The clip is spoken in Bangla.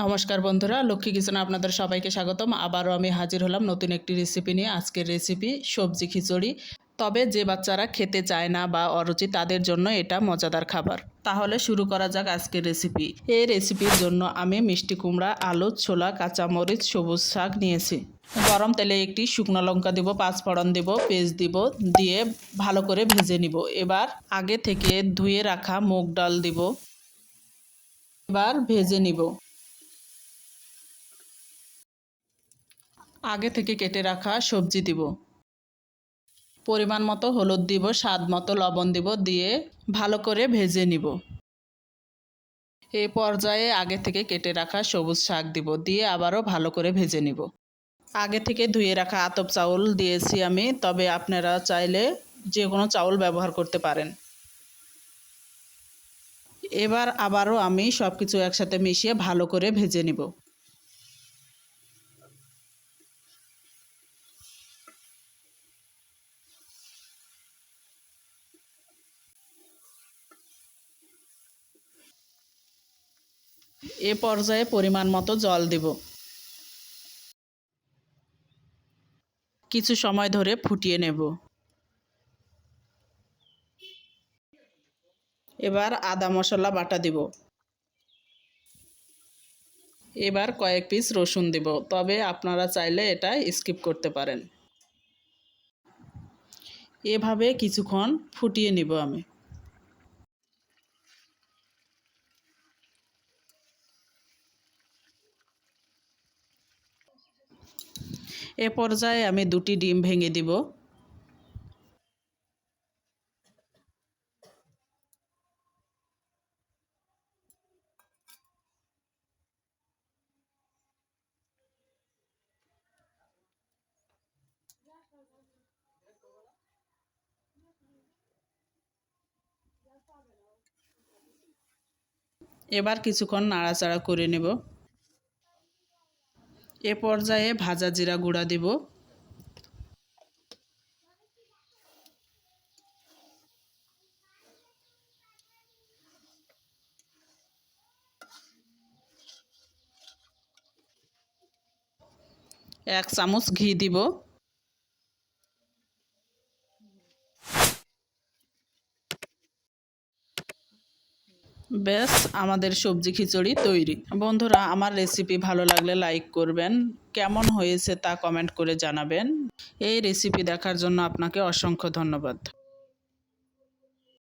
নমস্কার বন্ধুরা, লক্ষ্মী কিচেনে আপনাদের সবাইকে স্বাগতম। আবারও আমি হাজির হলাম নতুন একটি রেসিপি নিয়ে। আজকের রেসিপি সবজি খিচুড়ি। তবে যে বাচ্চারা খেতে চায় না বা অরুচি তাদের জন্য এটা মজাদার খাবার। তাহলে শুরু করা যাক আজকের রেসিপি। এই রেসিপির জন্য আমি মিষ্টি কুমড়া, আলু, ছোলা, কাঁচামরিচ, সবুজ শাক নিয়েছি। গরম তেলে একটি শুকনো লঙ্কা দিব, 5 ফোড়ন দিব, পেঁয়াজ দিব, দিয়ে ভালো করে ভেজে নিব। এবার আগে থেকে ধুয়ে রাখা মুগ ডাল দিব, এবার ভেজে নিব। আগে থেকে কেটে রাখা সবজি দিব, পরিমাণ মতো হলুদ দিব, স্বাদ মতো লবণ দিব, দিয়ে ভালো করে ভেজে নিব। এই পর্যায়ে আগে থেকে কেটে রাখা সবুজ শাক দিব, দিয়ে আবারও ভালো করে ভেজে নিব। আগে থেকে ধুয়ে রাখা আতপ চাউল দিয়েছি আমি, তবে আপনারা চাইলে যে কোনো চাউল ব্যবহার করতে পারেন। এবার আবারও আমি সব কিছু একসাথে মিশিয়ে ভালো করে ভেজে নিব। এ পর্যায়ে পরিমাণ মতো জল দিব, কিছু সময় ধরে ফুটিয়ে নেব। এবার আদা মশলা বাটা দিব, এবার কয়েক পিস রসুন দিব, তবে আপনারা চাইলে এটা স্কিপ করতে পারেন। এভাবে কিছুক্ষণ ফুটিয়ে নিব আমি। এ পর্যায়ে আমি 2টি ডিম ভেঙে দিব। এবার কিছুক্ষণ নাড়াচাড়া করে নেব। এ পর্যায়ে ভাজা জিরা গুঁড়া দিব, এক চামচ ঘি দিব। ব্যাস, আমাদের সবজি খিচুড়ি তৈরি। বন্ধুরা, আমার রেসিপি ভালো লাগলে লাইক করবেন, কেমন হয়েছে তা কমেন্ট করে জানাবেন। এই রেসিপি দেখার জন্য আপনাকে অসংখ্য ধন্যবাদ।